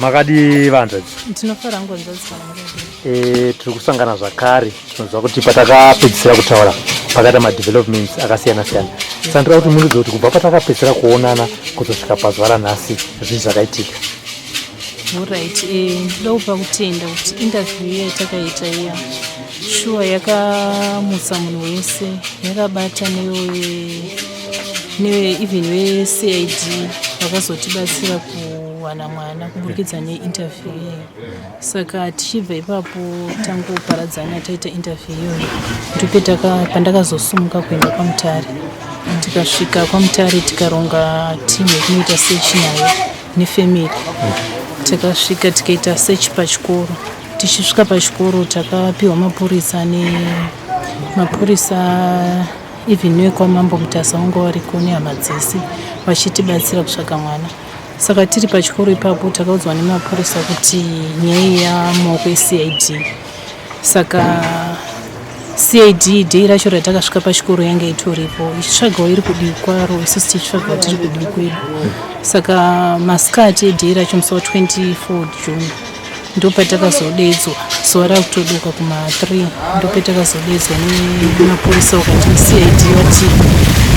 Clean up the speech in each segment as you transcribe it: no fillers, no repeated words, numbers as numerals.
makadi vantu ndinofara ngonzo tsana tiri kusangana zvakare tinozwa kuti patakapedzisira kutaura pakati ma-developments akasiyana siyana sandira kuti munudze kuti kubva patakapedzisira kuonana kuzosvika pazuva ranhasi zvii zvakaitika. Alright, ndinoda kupa kutenda kuti interview yatakaita iya shuwa yakamutsa munhu wese, yakabata newe even we-CID vakazotibatsira kuwana mwana kuburikidza neinterview iyoyo. Saka tichibva ipapo tangoparadzana taita interview iyoyo ndipo pandakazosumuka kuenda kwaMutare. Tikasvika kwaMutare tikaronga timu yekunoita search nayo nefamily. Tikasvika tikaita search pachikoro. Tichisvika pachikoro takapiwa mapurisa even newekwamambo Mutasa wanga wariko nehama dzese vachitibatsira kutsvaga mwana. Saka tiri pachikoro ipapo takaudzwa nemapurisa kuti nyaya yamaoko eCID. Saka CID dei racho ratakasvika pachikoro yanga itoripo ichitsvagawo iri kudivi kwaro, isusu tichitsvagawo tiri kudivi kwedu. Saka masikati edhei racho musi wa24 June ndopatakazodedzwa zuva rakutoduka kuma3 ndopatakazodedzwa nemapurisa ukati CID vati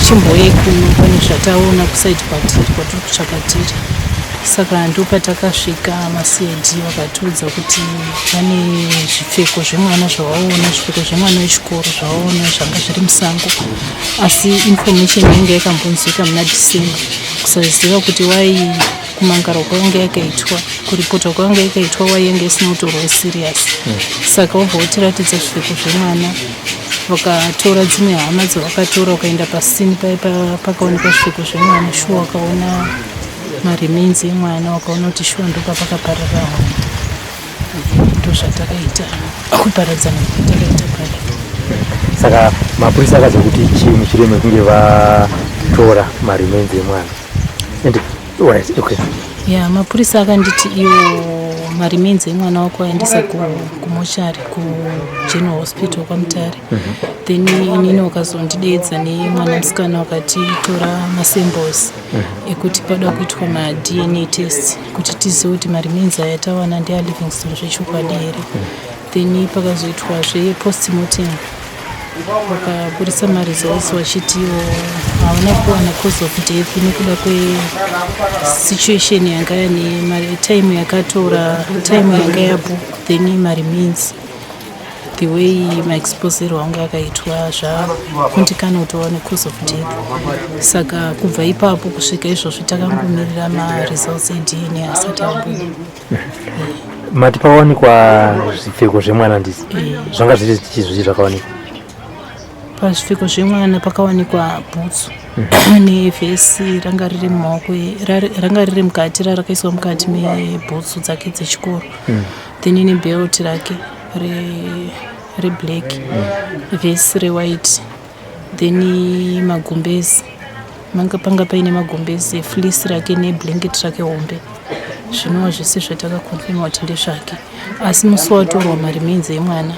chimboye pane zvataona kusaiti kwatiri kutsvaga tiri. Saka ndopatakasvika maCID vakatiudza kuti pane zvipfeko zvemwana zvavaona, zvipfeko zvemwana wechikoro zvavaona zvanga zviri musango, asi information yanga yakambonzwika muna December kusaziva kuti wai kumangara kwanga yakaitwa, kuripota kwanga yakaitwa wai yanga isina kutorwa serious. Saka wabva utiratidza zvipfeko zvemwana, vakatora dzimwe hama dzavakatora ukaenda pasini pakaonekwa zvipfeko zvemwana, shuwa wakaona maremains emwana, wakaona kuti shuwa ndopa pakaparara. Ndozvatakaita kuparadzana kwatakaita pale. Saka mapurisa akadza kuti chii chireme kunge vatora maremains emwana. Right, okay. Yeah, mapurisa akanditi iyo maremains emwana wako aendesa kumochari kuGeneral Hospital kwaMutare. Then inini wakazondidedza nemwana musikana wakatitora masamples ekuti pada kuitwa ma-DNA test kuti tizive kuti maremains aya tawana ndea Livingstone zvechokwadi here. Then pakazoitwa zve-postmortem vakapurisa ma-results vachitiwo havana kuwana cause of death nekuda kwesituation yanga time yakatora, time yanga yapo, then maremains the way maexposure wanga akaitwa zvakundikana kuti waone cause of death. Saka kubva ipapo kusvika izvozvo takangomirira ma-results eDNA asati abuda. Mati pakawanikwa zvipfeko zvemwana ndisi zvanga zviri zvii zvakawanikwa? Pazvipfeko zvemwana pakawanikwa bhutsu nevhesi ranga riri mumaoko, ranga riri mukati, rakaiswa mukati mebhutsu dzake dzechikoro. Then nebelt rake reblack, vhesi rewhite, then magumbezi, panga paine magumbezi, fleece rake neblanket rake hombe. Zvinova zvese zvatakakonfirma kuti ndezvake, asi musi watorwa maremains emwana,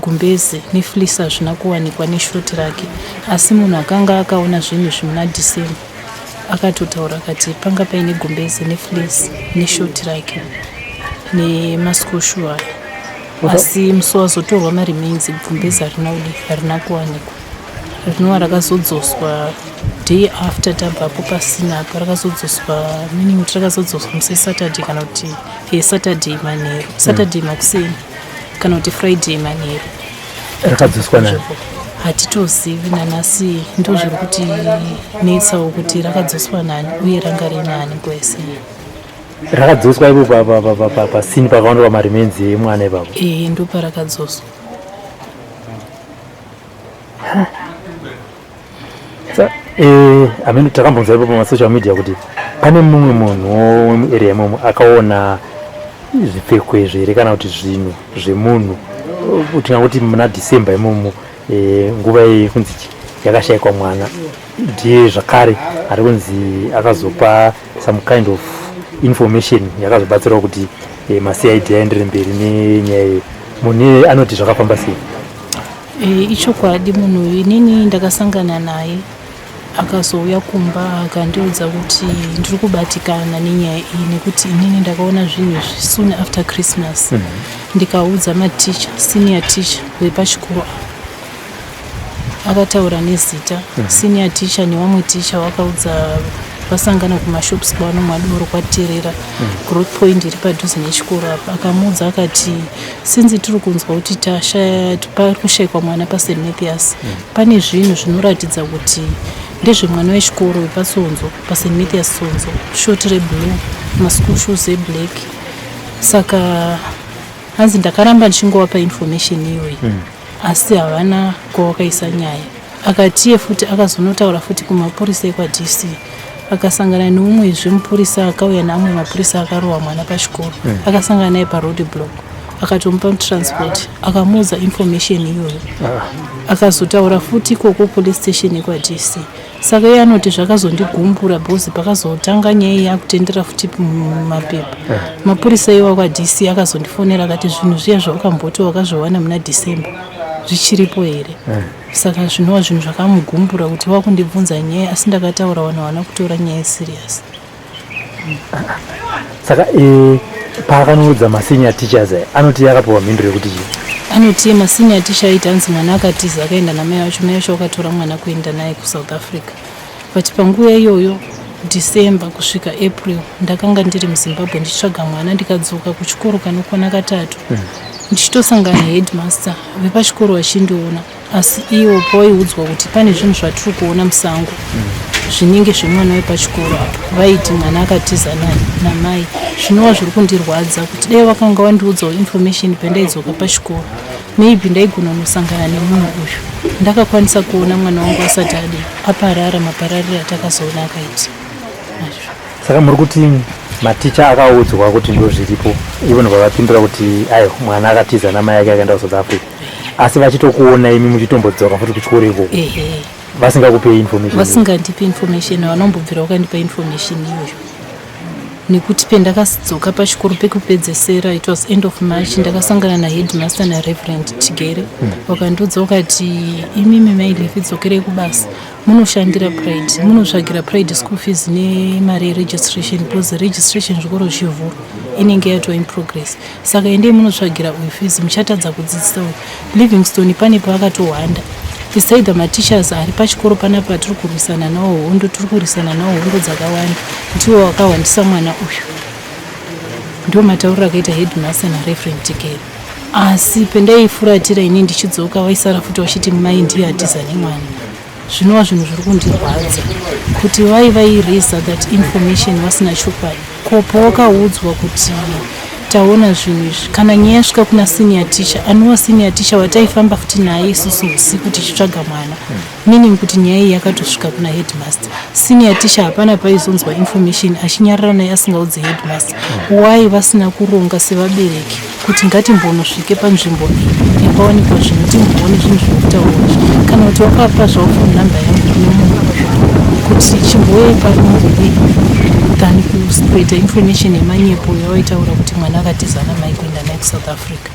gumbezi nefleece hazvina kuwanikwa neshoti rake. Asi munhu akanga akaona zvinhu izvi muna December akatotaura akati panga paine gumbezi nefleece neshoti rake nemaskushu aya. Asi musi wazotorwa maremains gumbezi harina kuwanikwa. Rinova rakazodzoswa day after tabvapo pasina apa, rakazodzoswa meaning kuti rakazodzoswa musi Saturday kana kuti Saturday manheru, Saturday makuseni kana kuti Friday manheru. Rakadzoswa nani? Hatitozivi nanasi, ndo zviri kuti netsawo kuti rakadzoswa nani uye ranga rinani kwese. Rakadzoswa ipo pasini pakaonekwa maremains emwana ipapo? Ndo parakadzoswa. Amene takambonza ipo pamasocial media kuti pane mumwe munhu wemuarea imomo akaona zvipfeko izvi here kana kuti zvinhu zvemunhu kuti ngakuti muna December imomo nguva yekunzi yakashayikwa mwana, ndiye zvakare ari kunzi akazopa some kind of information yakazobatsirawo kuti maCID aendere mberi nenyaya iyi. Munhu anoti zvakafamba sei? Ichokwadi munhu inini ndakasangana naye akazouya kumba akandiudza kuti ndiri kubatikana nenyaya iyi nekuti inini ndakaona zvinhu izvi soon after Christmas. Ndikaudza maticha senior teacher wepachikoro akataura nezita. Senior teacher nevamwe teacher vakaudza vasangana kumashops kwano mwadoro kwaterera growth point iri padhuze nechikoro apa. Akamuudza akati sinzi tiri kunzwa kuti pari kushayikwa mwana paSt Mathias, pane zvinhu zvinoratidza kuti ndezvemwana wechikoro wepasonzo paSt Mathias sonzo, short reblue, maschool shoes eblack. Saka hanzi ndakaramba ndichingovapa information iyoyi asi havana kwavakaisa nyaya. Akatiye futi akazonotaura futi kumapurisa ekwaDC, akasangana neumwe zvemupurisa akauya neamwe mapurisa akarohwa mwana pachikoro, akasangana naye paroad block, akatomupa transport, akamuudza information iyoyo. Akazotaura futi ikoko police station ekwaDC. Saka iye anoti zvakazondigumbura bhozi pakazotanga nyaya yakutendera futi mumapepa. Mapurisa iwo kwaDC akazondifonera akati zvinhu zviya zvawakamboti wakazviwana muna December zvichiripo here. Saka zvinova zvinhu zvakamugumbura kuti wakundibvunza nyaya asi ndakataura wana kutora nyaya serious. Saka paakanoudza masenior teachers anoti yakapiwa mhinduro yekuti anoti masenior teacher aiti hanzi mwana akatiza akaenda namai vacho vakatora mwana kuenda naye kuSouth Africa. But panguva iyoyo December kusvika April ndakanga ndiri muZimbabwe ndichitsvaga mwana, ndikadzoka kuchikoro kanokwana katatu ndichitosangana headmaster vepachikoro vachindiona, asi iwo pavaiudzwa kuti pane zvinhu zvatiri kuona musango zvinenge zvemwana wepachikoro apa, vaiti mwana akatiza namai. Zvinova zviri kundirwadza kuti dai vakanga vandiudzawo information pendaidzoka pachikoro, maybe ndaigona kusangana nemunhu uyu. Ndakakwanisa kuona mwana wangu asati aparara maparariro atakazoona akaita. Saka muri kuti maticha akaudzwa kuti ndo zviripo, ivo vavapindura kuti ayo mwana akatiza namai yake akaenda kuSouth Africa, asi vachitokuona imi muchitombodzoka futi kuchikoro ikoko vasingakupei information. Vasingandipi information, vanombobvira vakandipa information iyoyo. Nekuti pendakadzoka pachikoro pekupedzesera, it was end of March, ndakasangana naheadmaster naReverend Tigere. Vakandiudza vakati imimi mailifi dzokerei kubasa, munoshandira Pride, munotsvagira Pride school fees nemari yeregistration, because registration zvikoro zvivhuru inenge yato in progress. Saka endei munotsvagira uyu fees, muchatadza kudzidzisa uyu. Livingstone pane paakatohwanda. It's either mateachers ari pachikoro panapa tiri kurwisana nawo hondo, tiri kurwisana nawo hondo dzakawanda, ndiwo wakawandisa mwana uyu. Ndio matauro akaita headmaster naReverend Tigere. Asi pendaifuratira ini ndichidzoka vaisara futi vachiti mai ndiye atiza nemwana. Zvinova zvinhu zviri kundirwadza kuti vairaisa that information vasina chokwadi. Ko pawakaudzwa kuti taona zvinhu izvi, kana nyaya yasvika kuna senior teacher, anova senior teacher wataifamba futi naye isusu usiku tichitsvaga mwana, meaning kuti nyaya iyi yakatosvika kuna headmaster. Senior teacher hapana paizonzwa information achinyarara naye asingaudzi headmaster. Why vasina kuronga sevabereki kuti ngatimbonosvike panzvimbo iyi yapawanikwa zvinhu timboone zvinhu zvirikutaurwa, kana kuti wakapa zvavo phone number yangu nemunhu kuti chimboye parimurei than kuspread information yemanyepo yavaitaura kuti mwana akatiza namai kuenda naye kuSouth Africa.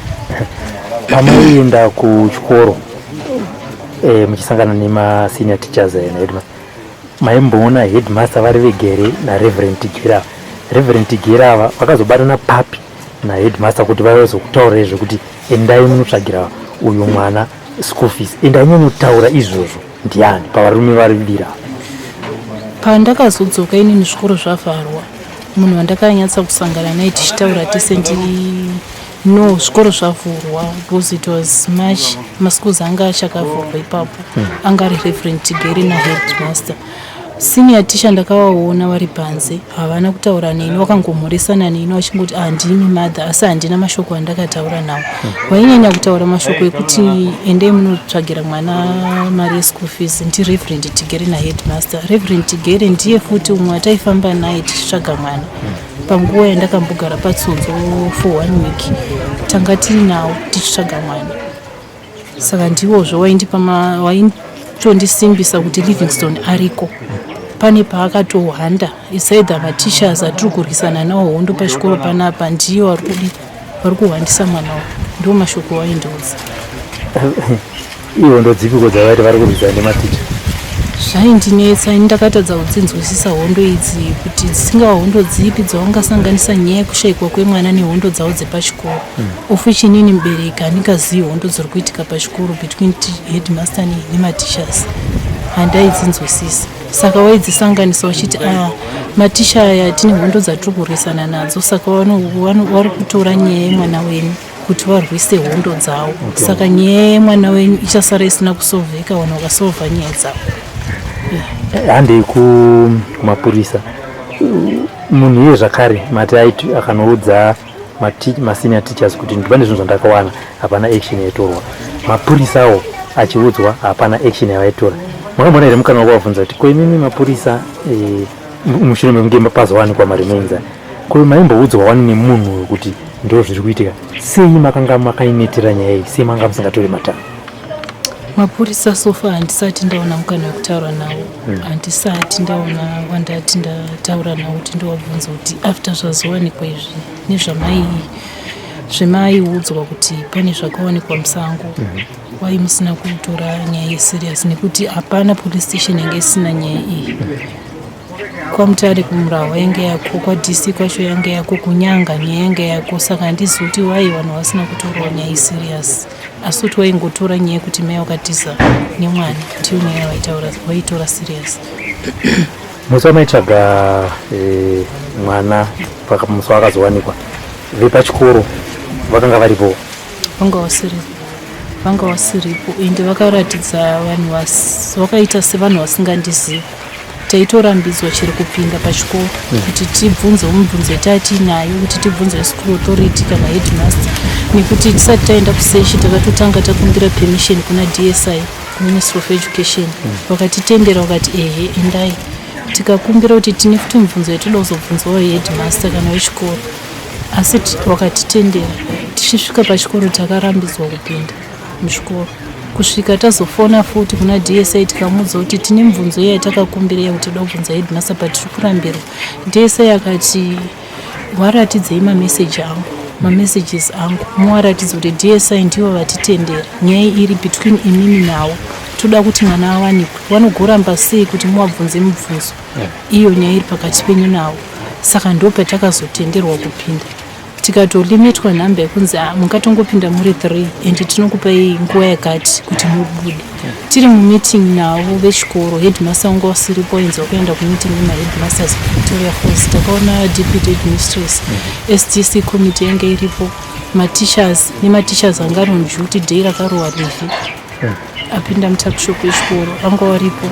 Pamaienda kuchikoro muchisangana nemasenior teachers naheadmaster, maimboona headmaster vari vegere naReverend Tigere. Reverend Tigere ava vakazobatana papi naheadmaster kuti vavazokutaura zvekuti endai munotsvagira uyu mwana school fees. Endai munotaura izvozvo ndiani pavarume vari viviri? Pandakazodzoka inini zvikoro zvavharwa, munhu wandakanyatsa kusangana naye tichitaura tese no zvikoro zvavhurwa, because it was March, maschools anga achakavhurwa ipapo, anga ari Reverend Tigere naheadmaster. Senior teacher ndakavaona vari panze, havana kutaura neni, vakangomhoresana neni vachingoti ndimi mother, asi handina mashoko andakataura nawo. Vainyanya kutaura mashoko ekuti endei munotsvagira mwana mari yeschool fees ndiReverend Tigere naheadmaster. Reverend Tigere ndiye futi umwe ataifamba naye tichitsvaga mwana. Panguva yandakambogara patsonzo for 1 week, tanga tiri nawo tichitsvaga mwana. Saka ndiwozvo waitondisimbisa kuti Livingstone ariko. Pane paakatohwanda, it's either mateachers atiri kurwisana nawo hondo pachikoro panapa ndiyo vari kuhwandisa mwana wavo. Ndio mashoko waindiudza. Iwo ndo dzipiko dzavaiti vari kurwisana nematicha? zvaindinetsa ndakatadza kudzinzwisisa hondo idzi kuti dzisingava hondo dzipi dzaungasanganisa nyaya yekushayikwa kwemwana nehondo dzawo dzepachikoro. Ofu chinini mubereki handingazivi hondo dziri kuitika pachikoro between headmaster nematishers, handaidzinzwisisa. Saka waidzisanganisa wachiti matisha aya tine hondo dzatiri kurisana nadzo, saka vari kutora nyaya yemwana wenyu kuti varwise hondo dzawo. Saka nyaya yemwana wenyu ichasara isina kusovheka wana ukasovha nyaya dzawo. Handei kumapurisa munhu iye zvakare mati aiti akanoudza masenior teachers kuti ndipane zvinhu zvandakawana hapana action yaitorwa, mapurisawo achiudzwa hapana action yavaitora. Makambona here mukana wakavabvunza kuti ko imimi mapurisa mushure mekunge pazowanikwa maremainza, ko maimboudzwa wani nemunhu wekuti ndo zviri kuitika, sei makanga makainetera nyaya iyi, sei manga musingatori matano? Mapurisa sofa handisati ndaona mukana wekutaura nawo, handisati ndaona wandati ndataura nawo kuti ndowabvunza kuti after zvazowanikwa izvi nezvamaiudzwa kuti pane zvakawanikwa musango, wai musina kutora nyaya yeserious nekuti hapana police station yange isina nyaya iyi. Kwamutare kumurawa yange yako, kwadc kwacho yange yako, kunyanga nyaya yange yako. Saka handizivi kuti wai vanhu vasina kutorawo nyaya iserious, asi kuti waingotora nyaya yekuti mai wakatiza nemwana ndiyo nyaya waitora serious. Musi wamaitsvaga mwana musi wakazowanikwa, vepachikoro vakanga varipo? Vanga vasiripo ende vakaratidza vanhu vakaita sevanhu vasingandizivi. Taitorambidzwa chiri kupinda pachikoro kuti tibvunze mibvunzo yatinayo, kuti tibvunze school authority kana headmaster, nekuti tisati taenda kuseshi takatotanga takumbira permission kuna DSI, Ministry of Education. Vakatitendera vakati endai. Tikakumbira kuti tine futi mibvunzo yatoda kuzobvunzawo headmaster kana wechikoro, asi vakatitendera. Tichisvika pachikoro takarambidzwa kupinda muchikoro. Kusvika tazofona futi kuna DSI tikamuudza kuti tine mibvunzo iya yatakakumbira kuti toda kubvunza headmaster patiri kurambirwa. DSI akati waratidzei mamessages angu, muwaratidza kuti DSI ndivo vatitendera nyaya iri between imimi nawo, toda kuti mwana awanikwe. Vanogoramba sei kuti muwabvunze mibvunzo iyo nyaya iri pakati penyu nawo? Saka ndo patakazotenderwa kupinda. Tikatolimitwa nhamba yekunzi mungatongopinda muri 3 ende tinokupai nguva yakati kuti mubude. Tiri mumeeting navo vechikoro, headmaster wanga wasiripo, ainzwa kuenda kumeeting nemaheadmasters Victoria Falls. Takaona deputy headmistress, SDC committee yange iripo, nematishers anga ari on duty day rakarohwa Levi apinda mutakishop wechikoro anga waripo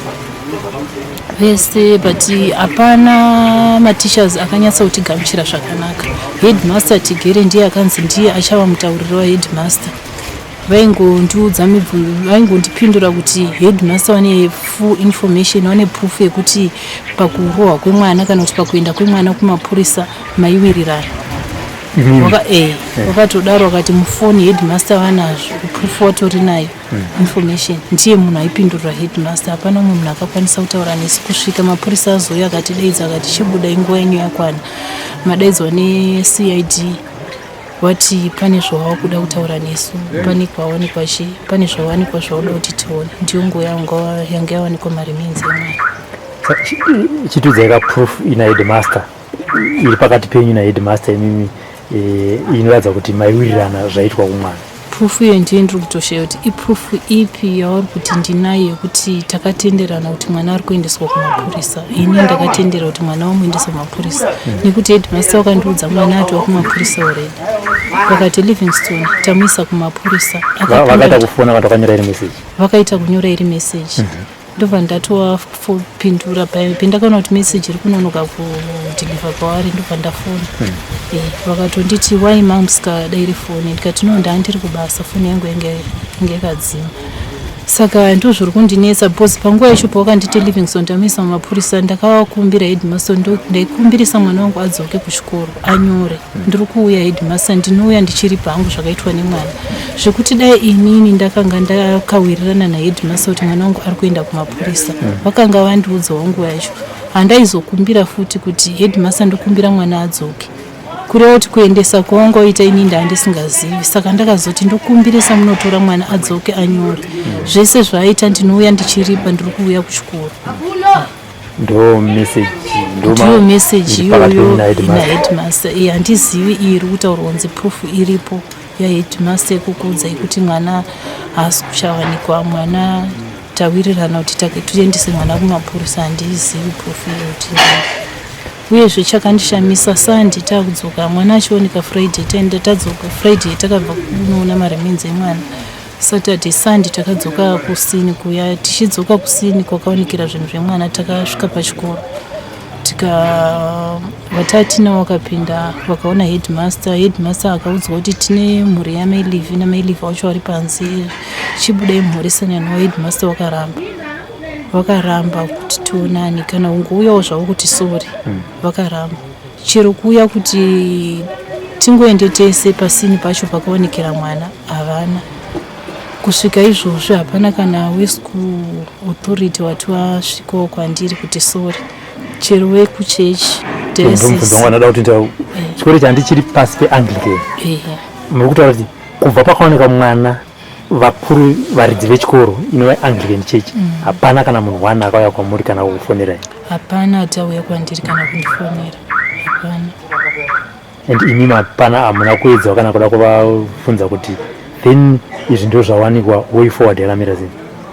vese, but hapana matishers akanyatsa kutigamuchira zvakanaka. Headmaster Tigere ndiye akanzi ndiye achava mutauriri waheadmaster. Vaingondiudza mibvunzo, vaingondipindura kuti headmaster vane full information, vane proof yekuti pakurohwa kwemwana kana kuti pakuenda kwemwana kumapurisa maiwirirana. Vakatodaro vakati mufoni headmaster vanazvo, proof watori nayo information, ndiye munhu aipindurira headmaster. Hapana mumwe munhu akakwanisa kutaura nesi. Kusvika mapurisa azoya akatidaidza akati chibuda inguva yenyu yakwana, madaidzwa neCID wati pane zvawava kuda kutaura nesu, pane kwawanikwa pane zvawanikwa zvauda kuti tione. Ndiyo nguva yange yawanikwa maremains emwana. Chitudzai kaproof ina headmaster iri pakati penyu naheadmaster imimi inoratidza kuti maiwirirana zvaitwa kumwana. Proof iyo ndiyo ndiri kutoshaya kuti iproof ipi yavari kuti ndinayo yekuti takatenderana kuti mwana ari kuendeswa kumapurisa. Ini ndakatendera kuti mwana wamuendesa kumapurisa nekuti headmaster wakandiudza mwana ati wakumapurisa already. Vakati Livingstone tamuisa kumapurisa. Vakaita kufona kana vakanyora iri message? Vakaita kunyora iri message. Ndobva ndatopindura pendakaona kuti message iri kunonoka kudhilivha kwavari, ndobva ndafona. Vakatonditi wai mama musikadairi foni, ndikati no ndandiri kubasa, foni yangu yange yakadzima. Saka ndo zviri kundinetsa because panguva yacho pavakanditi Livingstone tamuisa mumapurisa, ndakavakumbira headmaster ndaikumbirisa mwana wangu adzoke kuchikoro anyore. Ndiri kuuya headmaster, ndinouya ndichiri pangu zvakaitwa nemwana, zvekuti dai inini ndakanga ndakawirirana naheadmaster kuti mwana wangu ari kuenda kumapurisa, vakanga vandiudzawo nguva yacho. Handaizokumbira futi kuti headmaster ndokumbira mwana adzoke, kureva kuti kuendesa kwawangoita ini ndandisingazivi, saka ndakazoti ndokumbirisa munotora mwana adzoke anyore zvese zvaaita ndinouya ndichiripa ndiri kuuya kuchikoro. Ndo message ndiyo message iyoyo naheadmaster. Handizivi iri kutaurwa kunzi proof iripo yaheadmaster yekukudza ikuti mwana haasi kuchawanikwa, mwana tawirirana kuti tuendese mwana kumapurisa. Handizivi proof iyoyo uyezve chakandishamisa sandi takudzoka mwana achioneka Friday taenda tadzoka Friday takabva kunoona maremenzi emwana. Saturday Sunday takadzoka kusini kuya, tichidzoka kusini kwakaonekera zvinhu zvemwana takasvika pachikoro vatatina wakapinda vakaona headmaster akaudzwa kuti tine mhuri yamailivi namailivi vacho vari panze chibudai mhoresana nawo. Headmaster vakaramba kuti tionani kana ungouyawo zvavo kuti sori. Vakaramba chero kuuya kuti tingoende tese pasini pacho pakaonekera mwana havana. Kusvika izvozvo hapana kana weschool authority wati wasvikawo kwandiri kuti sori. Chero wekuchechi ndinoda kuti chikoro chandichiri pasi peanglican muri kutaura kuti kubva pakaoneka mwana vakuru varidzi vechikoro inova anglican church hapana kana munhu wana akauya kwamuri kana kukufonerai? Hapana atauya kwandiri kana kundifonera, hapana. And imi mapana hamuna kuedzwa kana kuda kuvafunza kuti then izvi ndo zvawanikwa way forward yakamira sei?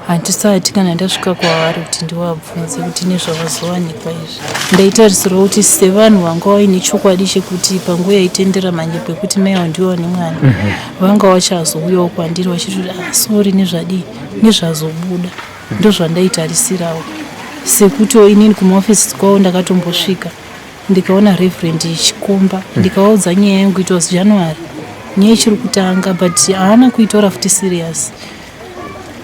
Handisati kana ndasvika kwavari kuti ndivabvunze kuti nezvavazowanikwa izvi. Ndaitarisirwa kuti sevanhu vanga vaine chokwadi chekuti panguva yaitendera manyepo ekuti mai ndiwo nemwana vanga vachazouyawo kwandiri vachiti sori nezvadii nezvazobuda. Ndozvandaitarisirawo sekutiwo inini kumaofisi kwavo ndakatombosvika ndikaona reverend ichikomba ndikaudza nyaya yangu it was January, nyaya ichiri kutanga but haana kuitora futi serious.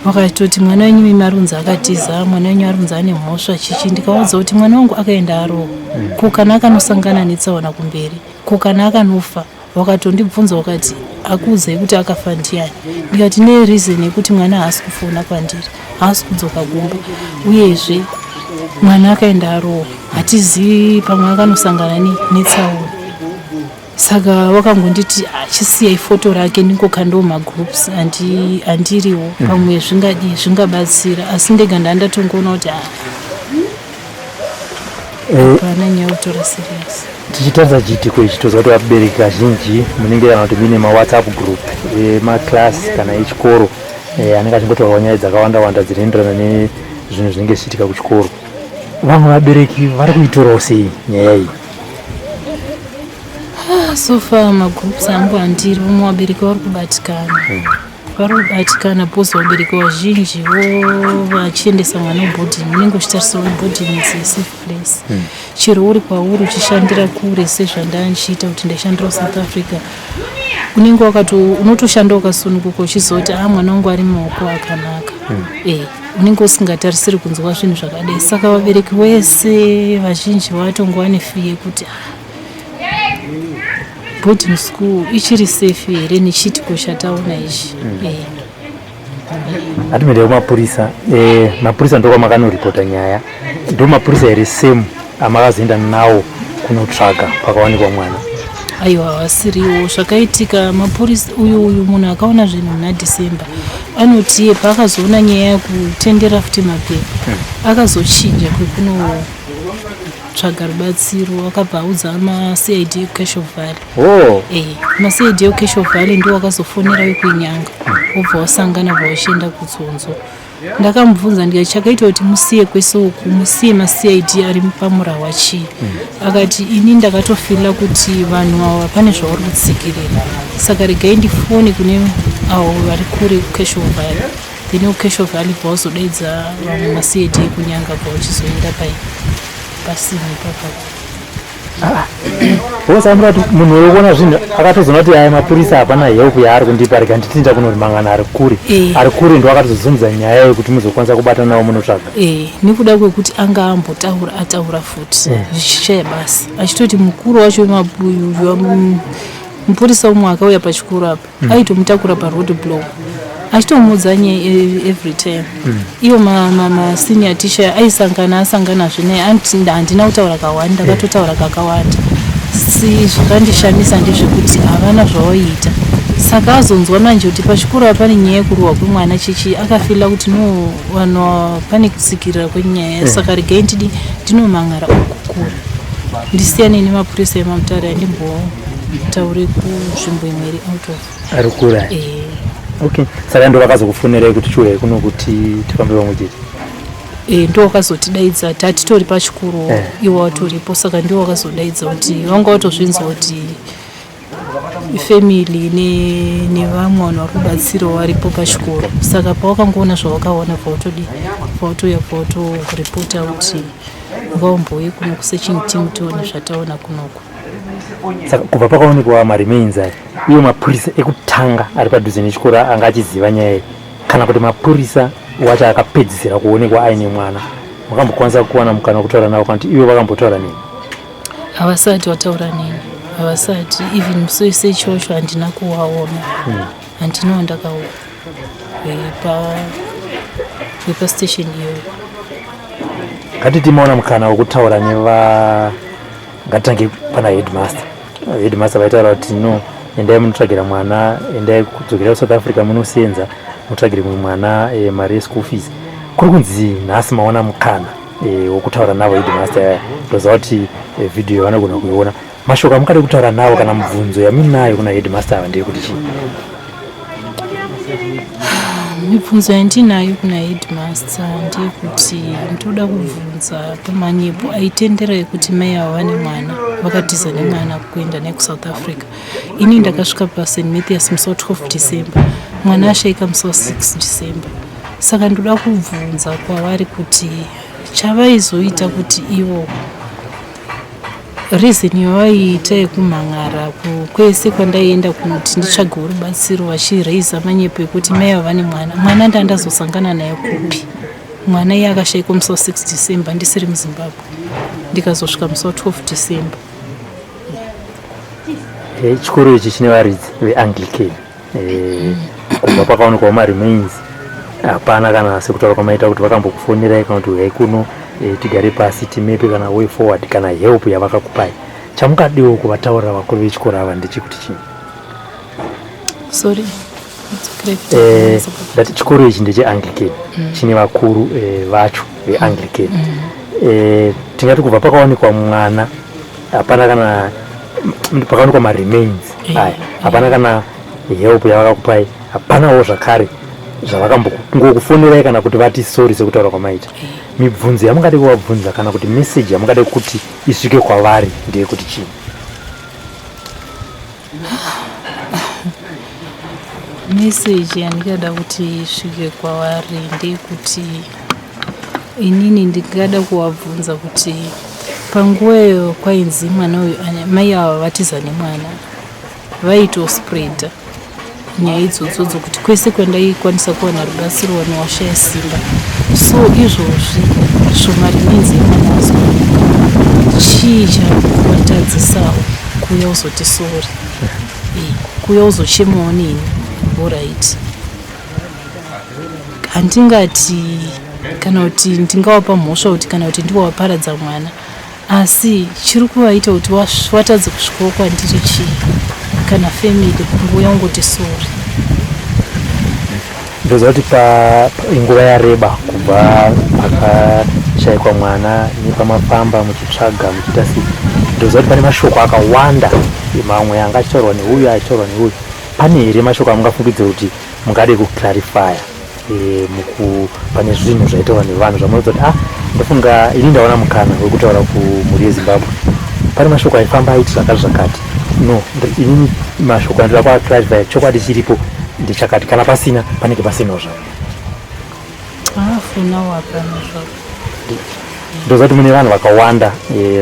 Vakatoti mwana wenyu mimarunza akatiza, mwana wenyu arunza ane mhosva chichi. Ndikaudza kuti mwana wangu akaenda arowa kukana akanosangana netsaona kumberi, kukana akanofa. Vakatondibvunza vakati akuudzai kuti akafa ndiani? Ndikati nereason yekuti mwana haasi kufona kwandiri, haasi kudzoka gumba, uyezve mwana akaenda arowa, hatizivi pamwe akanosangana netsaona. Saka wakangonditi achisiyai foto rake ndingokandawo magroups andiriwo pamwe zvingabatsira, asi ndega ndandatongoona kuti hapana nyaya kutora serious. Tichitarisa chitiko ichi toziva kuti vabereki kazhinji munenge kana kuti mine mawhatsapp group emaklasi kana echikoro anenge achingotaura nyaya dzakawanda dzinoenderana nezvinhu zvinenge zvichiitika kuchikoro. Vamwe vabereki vari kuitorawo sei nyaya iyi? So far magroups angu andiri, vamwe vabereki vari kubatikana bhozi vabereki vazhinjiwo vachiendesa mwana boarding. Unenge uchitarisirwa boarding is a safe place. Chero uri kwauri uchishandira kure sezvandandichiita kuti ndaishandira South Africa, unenge unotoshanda ukasununguka uchizoti mwana wangu ari mumaoko akanaka. Unenge usingatarisiri kunzwa zvinhu zvakadai. Saka vabereki vese vazhinji vatongova nefiye kuti boarding school ichiri safe here nechitiko chataona ichi. Hatimende kumapurisa, mapurisa ndoko makanoreporta nyaya, ndo mapurisa here same amakazoenda nawo kunotsvaga pakawanikwa mwana? Aiwa, wasiriwo. Zvakaitika mapurisa uyu munhu akaona zvinhu muna December anoti paakazoona nyaya yekutendera futi mapepa akazochinja kwekuno tsvaga rubatsiro, akabva audza maCID eCash of Valley. maCID eCash of Valley ndiwo akazofonera wekuinyanga obva wasangana vachienda kutsonzo. Ndakamubvunza ndikati chakaita kuti musiye kwese uku, musiye maCID ari pamurawa chii? Akati ini ndakatofirira kuti vanhu ava pane zvavari kutsikirira, saka regai ndifone kune avo vari kure kuCash of Valley. Then uCash of Valley vazodaidza vamwe maCID ekunyanga vachizoenda pasini papa. Wosamura kuti munhu wekuona zvinhu akatozoona kuti aya mapurisa hapana help yaari kundipa, rega nditinda kunorimangana ari kure ndo akatozozumidza nyaya yekuti muzokwanisa kubatana nawo munotsvaga. Nekuda kwekuti anga ambotaura ataura futi zvichichaya basi, achitoti mukuru wacho wemabuyu mupurisa umwe akauya pachikoro apa aitomutakura paroad block achitomuudza nyaya every time. Iyo masenior teacher asangana zvinaye, handina kutaura kawanda, ndakatotaura kakawanda. asi zvakandishamisa ndezvekuti havana zvavaita. Saka azonzwa manje kuti pachikoro pane nyaya yekurohwa kwemwana chichi akafila kuti no vanhu pane kutsikirira kwenyaya. Saka regai ndinomangara ukukura ndisiyane nemapurisa emamutare andimbotaure kunzvimbo imwe iri out of ari kura. Okay, saka ndo vakazokufonera kuti chiuya kuno kuti tifambe pamwe chete. Ndo wakazotidaidza tatitori pachikoro iwo watoripo. Saka ndiwo wakazodaidza kuti vanga watozvinzwa kuti family nevamwe vanhu vari kubatsirawo varipo pachikoro. Saka pawakangoona zvawakaona pautoya pautoripota kuti ngaumbouye kuno kusearching team tione zvataona kunoko. Saka kubva pakaonekwa maremains aya, iyo mapurisa ekutanga ari padhuze nechikoro anga achiziva nyaya kana kuti mapurisa wacho akapedzisira kuonekwa aine mwana, makambokwanisa kuwana mukana wekutaura navo kana kuti ivo vakambotaura neni? Havasati wataura neni, havasati. Even musoise ichocho handina kuwaona, handinawo ndakaona pastesheni iyoyo. Ngatiti maona mukana wekutaura ngatitange pana headmaster vaitaura kuti no, endai munotsvagira mwana, endai kudzokera kuSouth Africa munosenza, munotsvagire mumwe mwana mari yeschool fees. Kuri kunzi nhasi maona mukana wekutaura navo headmaster aya. Ndoziva kuti video vanogona kuiona. Mashoko amukade kutaura navo kana mibvunzo yamunayo kuna headmaster ava ndeyekuti chii? Mibvunzo yandinayo kuna headmaster ndeyekuti ndoda kubvunza pamanyepo aitendera kuti mai ava vane mwana vakatiza nemwana kuenda naye kuSouth Africa. Ini ndakasvika paSt Matthias musi wa12 December, mwana ashaika musi wa6 December. Saka ndoda kubvunza kwavari kuti chavaizoita kuti ivo reason yavaiita yekumhangara kwese kwandaienda kunoti nditsvagewo rubatsiro vachireisa manyepo ekuti mai ava vane mwana ndandazosangana naye kupi? Mwana iye akashaikwa musi wa6 December ndisiri muZimbabwe, ndikazosvika musi wa12 December. Chikoro ichi chine varidzi veAnglican. Kubva pakaonekwawo maremains hapana kana sekutaura kwamaita kuti vakambokufonerai kana kuti uyai kuno tigare pasi timepe kana way forward kana help yavakakupai. Chamukadiwo kuvataurira vakuru vechikoro ava ndechekuti chii? Sorry, that chikoro ichi ndecheAnglican, chine vakuru vacho veAnglican. Tingati kubva pakaonekwa mwana hapana kana pakaonekwa maremains aya, hapana kana help yavakakupai, hapanawo zvakare zvavakambokufonerai kana kuti vati sorry sekutaura kwamaita. Mibvunzo yamungade kuvabvunza kana kuti message yamungade kuti isvike kwavari ndeyekuti chii? Message yandingada kuti isvike kwavari ndeyekuti inini ndingada kuvabvunza kuti panguvayo kwainzi mwana uyu mai ava vatiza nemwana vaitospreada nyaya idzodzo kuti kwese kwandaikwanisa kuwana rubatsiro vanhu washaya simba. So izvozvi zvomaremains emwana azooneka chii chakuvatatdzisawo kuuya uzoti sori, kuuya uzochemawo neni? Alright, handingati kana kuti ndingawapa mhosva kuti kana kuti ndiwaparadza mwana, asi chiri kuvaita kuti watadze kusvikawo kwandiri chii? Kana family kunguya ungoti sori. Ndoziva kuti inguva yareba kubva pakashayikwa mwana nepamafamba muchitsvaga muchiita sei. Ndoziva kuti pane mashoko akawanda, mamwe anga achitaurwa neuyu achitaurwa neuyu. Pane here mashoko amungafungidzira kuti mungade kuclarifya pane zvinhu zvaitaurwa nevanhu zvamunoziva kuti ndofunga ini ndaona mukana wekutaura kumhuri yeZimbabwe, pane mashoko aifamba aiti zvakati no, inini mashoko andoda kuaclarifya chokwadi chiripo ndechakati, kana pasina panenge pasinawo zvavo. Ndoziva kuti mune vanhu vakawanda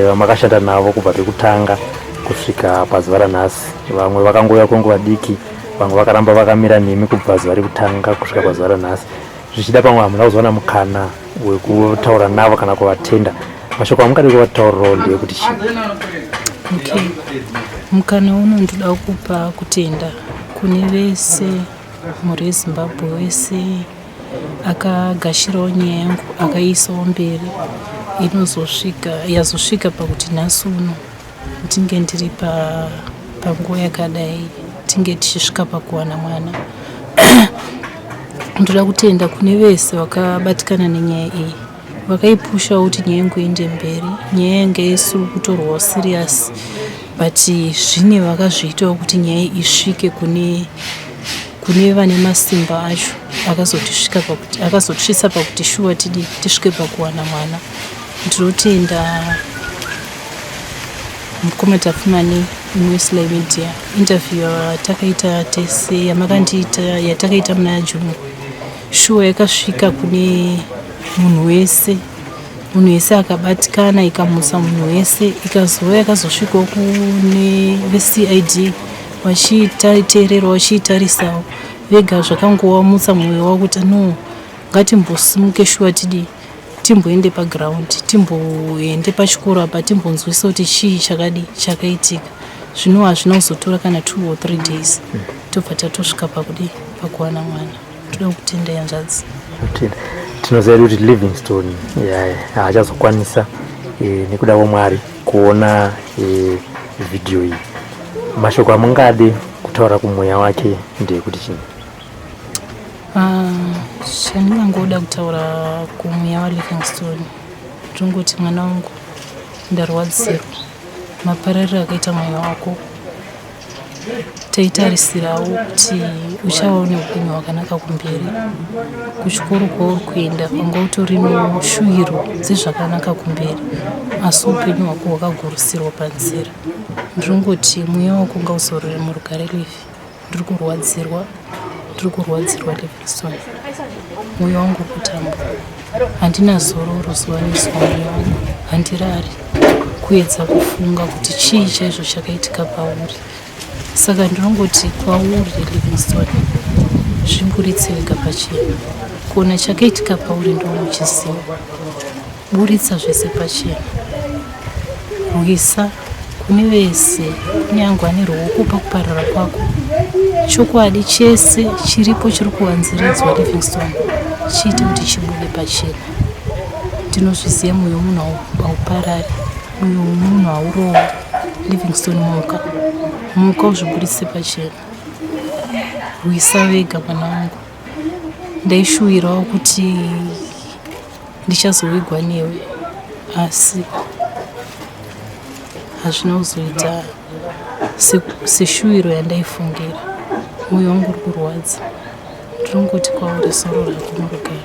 vamakashanda navo kubva pekutanga kusvika pazuva ranhasi. Vamwe vakangouya kwenguva diki, vamwe vakaramba vakamira nemi kubva zuva rekutanga kusvika pazuva ranhasi. Zvichida pamwe hamuna kuzowana mukana wekutaura navo kana kuvatenda. Mashoko amungade kuvataurirawo ndeyekuti chii? Okay, mukana uno ndoda kupa kutenda kune vese mhuri yeZimbabwe wese akagashirawo nyaya yangu akaisawo mberi yazosvika pakuti nhasi uno tinge ndiri panguva yakadai tinge tichisvika pakuwana mwana. Ndoda kutenda kune vese vakabatikana nenyaya iyi, vakaipusha kuti nyaya yangu iende mberi. Nyaya yanga isiri kutorwa serious, but zvine vakazviitawo kuti nyaya isvike kune vane masimba acho akazotisvisa pakuti shuwa tisvike pakuwana mwana. Ndinotenda mukoma tafumani imwe Sly Media interview yatakaita tese yamakandiita yatakaita muna June, shuwa yakasvika kune munhu wese akabatikana ikamusa munhu wese, ikazouya yakazosvikawo kune veCID vachiteerera vachitarisawo vega zvakangowamutsa mwoyo wavo kuti no ngatimbosimuke shuwa timboende paground, timboende pachikoro apa timbonzwisa kuti chii chakaitika. Zvino hazvina kuzotora kana 2 or 3 days tobva tatosvika pakuwana mwana. Toda kutenda yanzvadzi. Tinoziva kuti Livingstone haachazokwanisa nekuda kwaMwari kuona video iyi. Mashoko amungade kutaura kumweya wake ndekuti chini? Chandingangoda kutaura kumweya waLivingstone ndingoti mwana wangu, ndarwadzirwa maparariro akaita mweya wako. Taitarisirawo kuti uchawa neupenyu hwakanaka kumberi. Kuchikoro kwauri kuenda kwanga utori neshuwiro dzezvakanaka kumberi, asi upenyu hwako hwakagurusirwa panzira. Ndingoti mweya wako ngauzorore murugare rifi. Ndiri kurwadzirwa Livingstone, mwoyo wangu kutamba. Handina zororo zuva nezuva, mwoyo wangu handirari kuedza kufunga kuti chii chaizvo chakaitika pauri. Saka ndinongoti kwauri Livingstone, zviburitse wega pachena. Kuona chakaitika pauri ndouchiziva, buritsa zvese pachena. Rwisa kune vese, kunyange ane ruoko pakuparara kwako. Chokwadi chese chiripo chiri kuwanziridzwa Livingstone chiite kuti chibude pachena. Ndinozviziva mwoyo womunhu hauparari, mwoyo womunhu haurohwi. Livingstone, muka uzviburitse pachena. Rwisa vega mwana wangu. Ndaishuwirawo kuti ndichazovigwa newe, asi hazvina kuzoita seshuwiro yandaifungira. Mwoyo wangu uri kurwadza. Ndinongoti kwauri soro rako murugare.